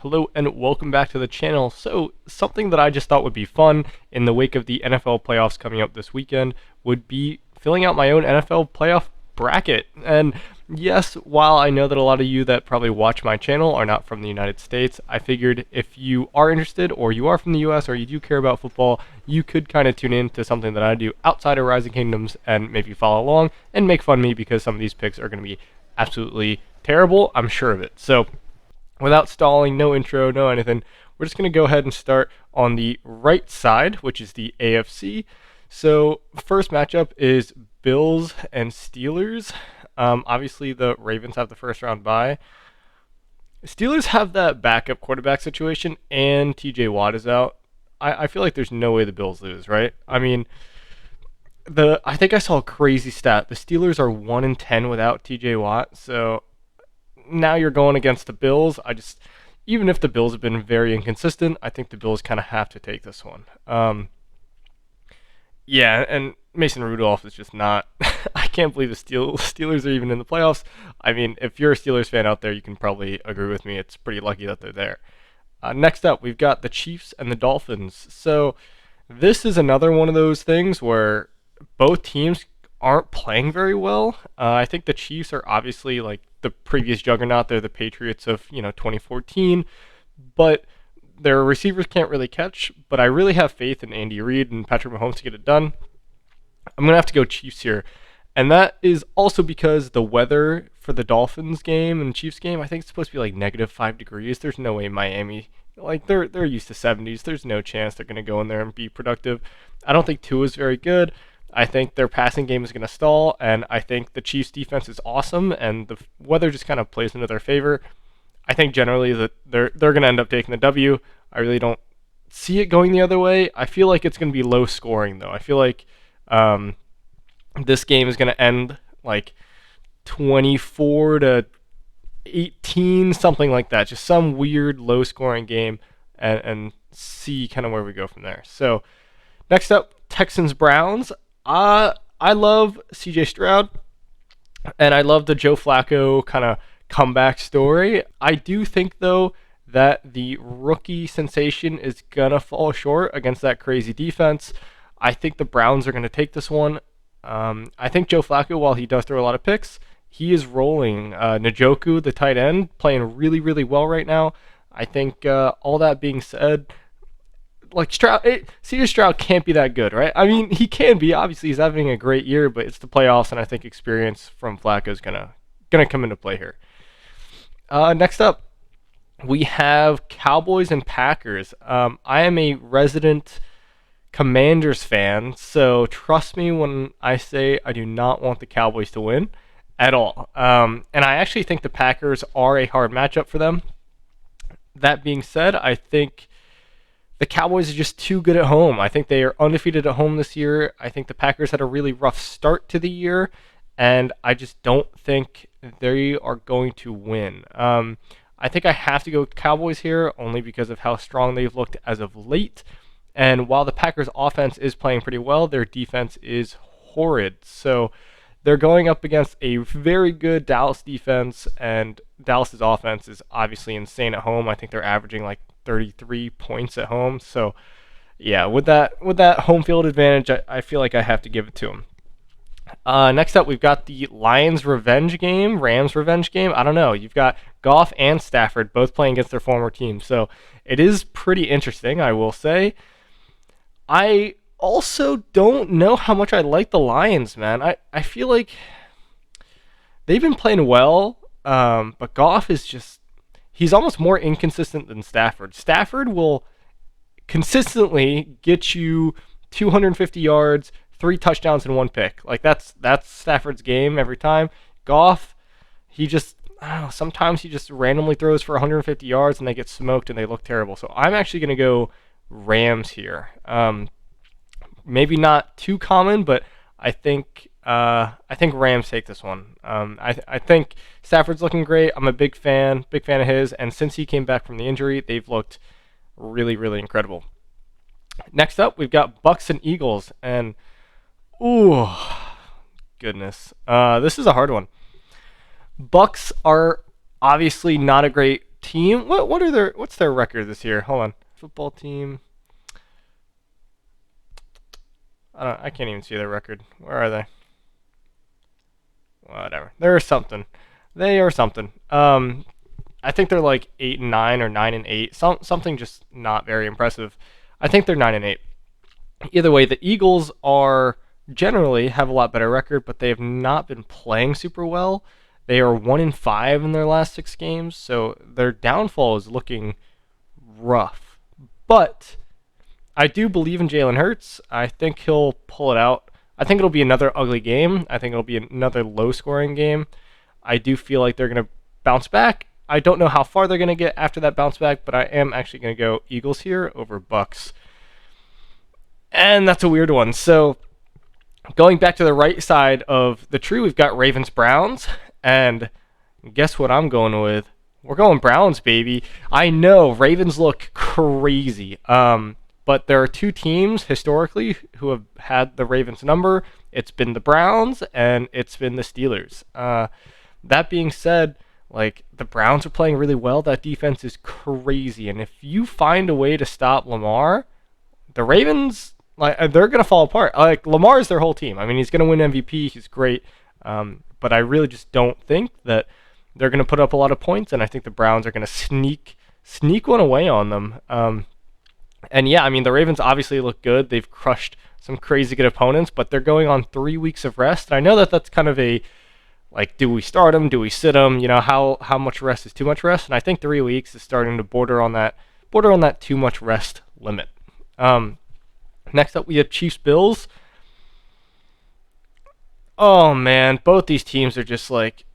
Hello and welcome back to the channel. So something that I just thought would be fun in the wake of the NFL playoffs coming up this weekend would be filling out my own NFL playoff bracket. And yes, while I know that a lot of you that probably watch my channel are not from the United States, I figured if you are interested or you are from the US or you do care about football, you could kind of tune in to something that I do outside of Rising Kingdoms and maybe follow along and make fun of me because some of these picks are going to be absolutely terrible. I'm sure of it. So without stalling, no intro, no anything, we're just going to go ahead and start on the right side, which is the AFC. So first matchup is Bills and Steelers. Obviously, the Ravens have the first round bye. Steelers have that backup quarterback situation, and TJ Watt is out. I feel like there's no way the Bills lose, right? I mean, I think I saw a crazy stat. The Steelers are 1-10 without TJ Watt, so now you're going against the Bills. Even if the Bills have been very inconsistent, I think the Bills kind of have to take this one. Yeah, and Mason Rudolph is just not. I can't believe the Steelers are even in the playoffs. I mean, if you're a Steelers fan out there, you can probably agree with me. It's pretty lucky that they're there. Next up, we've got the Chiefs and the Dolphins. So this is another one of those things where both teams aren't playing very well. I think the Chiefs are obviously like the previous juggernaut. They're the Patriots of 2014, but their receivers can't really catch. But I really have faith in Andy Reid and Patrick Mahomes to get it done. I'm gonna have to go Chiefs here, and that is also because the weather for the Dolphins game and Chiefs game, I think it's supposed to be like -5 degrees. There's no way Miami, like they're used to 70s. There's no chance they're gonna go in there and be productive. I don't think Tua is very good. I think their passing game is going to stall, and I think the Chiefs' defense is awesome, and the weather just kind of plays into their favor. I think generally that they're going to end up taking the W. I really don't see it going the other way. I feel like it's going to be low scoring, though. I feel like this game is going to end like 24-18, something like that. Just some weird low scoring game, and see kind of where we go from there. So next up, Texans-Browns. I love CJ Stroud, and I love the Joe Flacco kind of comeback story. I do think, though, that the rookie sensation is going to fall short against that crazy defense. I think the Browns are going to take this one. I think Joe Flacco, while he does throw a lot of picks, he is rolling. Njoku, the tight end, playing really, really well right now. I think all that being said, like CJ Stroud can't be that good, right? I mean, he can be. Obviously, he's having a great year, but it's the playoffs, and I think experience from Flacco is gonna come into play here. Next up, we have Cowboys and Packers. I am a resident Commanders fan, so trust me when I say I do not want the Cowboys to win at all. And I actually think the Packers are a hard matchup for them. That being said, I think the Cowboys are just too good at home. I think they are undefeated at home this year. I think the Packers had a really rough start to the year, and I just don't think they are going to win. I think I have to go Cowboys here only because of how strong they've looked as of late. And while the Packers' offense is playing pretty well, their defense is horrid. So they're going up against a very good Dallas defense, and Dallas's offense is obviously insane at home. I think they're averaging like 33 points at home. So yeah, with that home field advantage, I feel like I have to give it to them. Next up, we've got the Rams revenge game. I don't know. You've got Goff and Stafford both playing against their former teams. So it is pretty interesting, I will say. I also don't know how much I like the Lions, man. I feel like they've been playing well, but Goff is just, he's almost more inconsistent than Stafford. Stafford will consistently get you 250 yards, 3 touchdowns, and 1 pick. Like that's Stafford's game every time. Goff, I don't know, sometimes he just randomly throws for 150 yards and they get smoked and they look terrible. So I'm actually going to go Rams here. Maybe not too common, but I think Rams take this one. I think Stafford's looking great. I'm a big fan of his, and since he came back from the injury, they've looked really, really incredible. Next up, we've got Bucks and Eagles, and ooh, goodness, this is a hard one. Bucks are obviously not a great team. What's their record this year? Hold on. Football team. I can't even see their record. Where are they? Whatever. They're something. They are something. I think they're like 8-9 or 9-8. Something just not very impressive. I think they're 9-8. Either way, the Eagles are generally have a lot better record, but they have not been playing super well. They are 1-5 in their last 6 games, so their downfall is looking rough. But I do believe in Jalen Hurts. I think he'll pull it out. I think it'll be another ugly game. I think it'll be another low-scoring game. I do feel like they're going to bounce back. I don't know how far they're going to get after that bounce back, but I am actually going to go Eagles here over Bucks. And that's a weird one. So going back to the right side of the tree, we've got Ravens-Browns. And guess what I'm going with? We're going Browns, baby. I know Ravens look crazy. But there are 2 teams historically who have had the Ravens number. It's been the Browns and it's been the Steelers. That being said, like the Browns are playing really well. That defense is crazy. And if you find a way to stop Lamar, the Ravens, like they're gonna fall apart. Like Lamar is their whole team. I mean, he's gonna win MVP. He's great. But I really just don't think that they're gonna put up a lot of points. And I think the Browns are gonna sneak one away on them. And yeah, I mean, the Ravens obviously look good. They've crushed some crazy good opponents, but they're going on 3 weeks of rest. And I know that that's kind of a, like, do we start them? Do we sit them? You know, how much rest is too much rest? And I think 3 weeks is starting to border on that too much rest limit. Next up, we have Chiefs-Bills. Oh, man, both these teams are just like...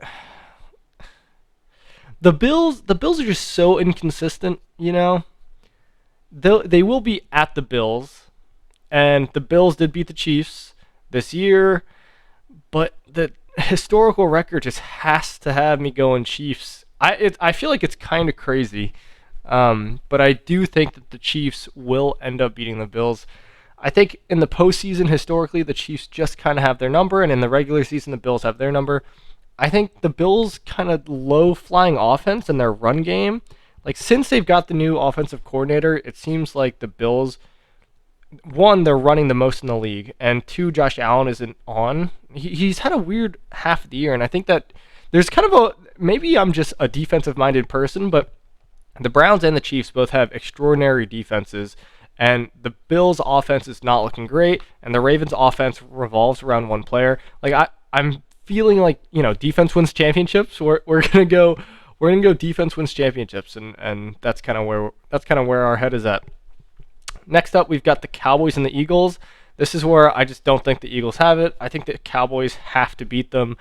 The Bills are just so inconsistent, you know? They will be at the Bills, and the Bills did beat the Chiefs this year, but the historical record just has to have me going Chiefs. I feel like it's kind of crazy, but I do think that the Chiefs will end up beating the Bills. I think in the postseason, historically, the Chiefs just kind of have their number, and in the regular season, the Bills have their number. I think the Bills' kind of low-flying offense and their run game, like since they've got the new offensive coordinator, it seems like the Bills, one, they're running the most in the league, and 2, Josh Allen isn't on. He's had a weird half of the year, and I think that there's kind of a, maybe I'm just a defensive-minded person, but the Browns and the Chiefs both have extraordinary defenses, and the Bills' offense is not looking great, and the Ravens' offense revolves around one player. Like I'm feeling like, you know, defense wins championships. We're gonna go defense wins championships, and that's kind of where our head is at. Next up, we've got the Cowboys and the Eagles. This is where I just don't think the Eagles have it. I think the Cowboys have to beat them.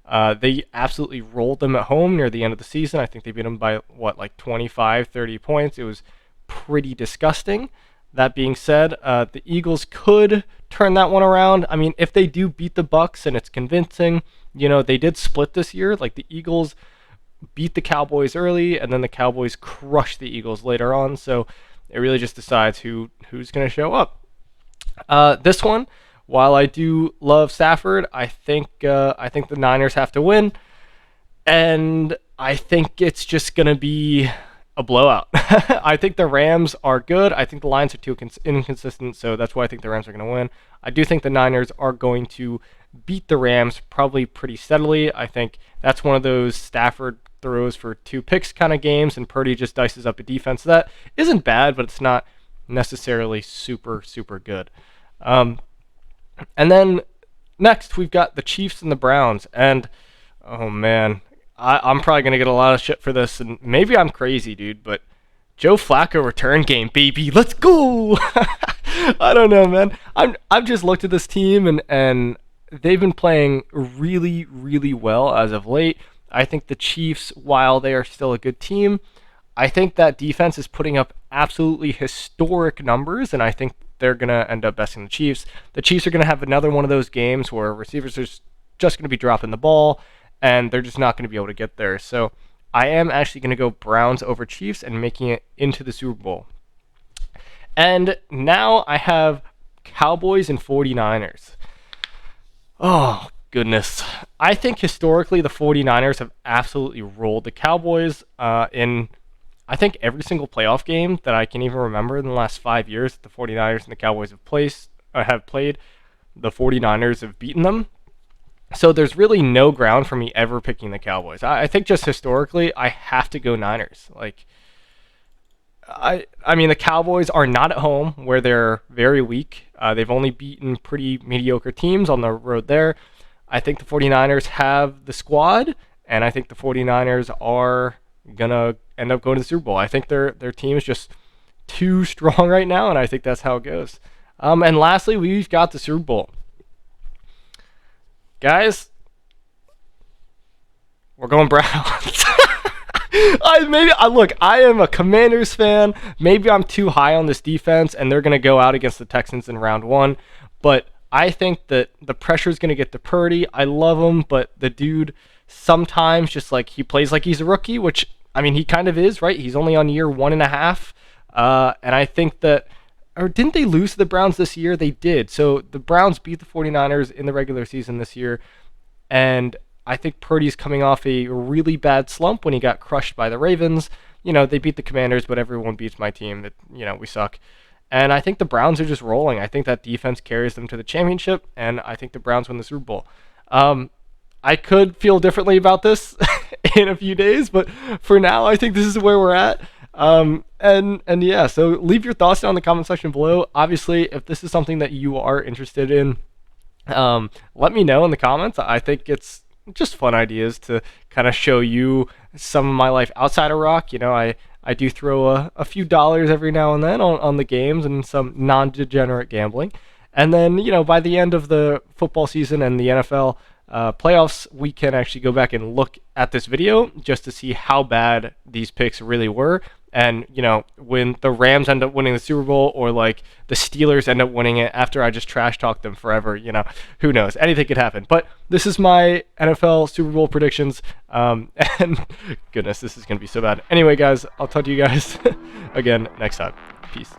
They absolutely rolled them at home near the end of the season. I think they beat them by, like 25, 30 points. It was pretty disgusting. That being said, the Eagles could turn that one around. I mean, if they do beat the Bucks and it's convincing, you know, they did split this year. Like the Eagles beat the Cowboys early, and then the Cowboys crushed the Eagles later on. So it really just decides who's going to show up. This one, while I do love Stafford, I think the Niners have to win, and I think it's just going to be a blowout. I think the Rams are good. I think the Lions are too inconsistent, so that's why I think the Rams are going to win. I do think the Niners are going to beat the Rams probably pretty steadily. I think that's one of those Stafford throws for 2 picks kind of games, and Purdy just dices up a defense that isn't bad, but it's not necessarily super, super good. And then next, we've got the Chiefs and the Browns, and oh man, I'm probably going to get a lot of shit for this, and maybe I'm crazy, dude, but Joe Flacco return game, baby. Let's go! I don't know, man. I've just looked at this team, and they've been playing really, really well as of late. I think the Chiefs, while they are still a good team, I think that defense is putting up absolutely historic numbers, and I think they're going to end up besting the Chiefs. The Chiefs are going to have another one of those games where receivers are just going to be dropping the ball, and they're just not going to be able to get there. So I am actually going to go Browns over Chiefs and making it into the Super Bowl. And now I have Cowboys and 49ers. Oh, goodness. I think historically the 49ers have absolutely rolled the Cowboys in I think every single playoff game that I can even remember in the last 5 years that the 49ers and the Cowboys have played, the 49ers have beaten them. So there's really no ground for me ever picking the Cowboys. I think just historically, I have to go Niners. Like, I mean, the Cowboys are not at home where they're very weak. They've only beaten pretty mediocre teams on the road there. I think the 49ers have the squad, and I think the 49ers are going to end up going to the Super Bowl. I think their team is just too strong right now, and I think that's how it goes. And lastly, we've got the Super Bowl. Guys, we're going Browns. Look, I am a Commanders fan. Maybe I'm too high on this defense, and they're going to go out against the Texans in round one. But I think that the pressure is going to get to Purdy. I love him, but the dude sometimes just like he plays like he's a rookie, which I mean he kind of is, right? He's only on year 1.5, and I think that. Or didn't they lose to the Browns this year? They did. So the Browns beat the 49ers in the regular season this year. And I think Purdy's coming off a really bad slump when he got crushed by the Ravens. You know, they beat the Commanders, but everyone beats my team. That, you know, we suck. And I think the Browns are just rolling. I think that defense carries them to the championship, and I think the Browns win the Super Bowl. I could feel differently about this in a few days, but for now, I think this is where we're at. And yeah, so leave your thoughts down in the comment section below. Obviously, if this is something that you are interested in, let me know in the comments. I think it's just fun ideas to kind of show you some of my life outside of rock. You know, I do throw a few dollars every now and then on the games and some non-degenerate gambling. And then, you know, by the end of the football season and the NFL playoffs, we can actually go back and look at this video just to see how bad these picks really were. And, you know, when the Rams end up winning the Super Bowl or like the Steelers end up winning it after I just trash talked them forever, you know, who knows? Anything could happen. But this is my NFL Super Bowl predictions. And goodness, this is going to be so bad. Anyway, guys, I'll talk to you guys again next time. Peace.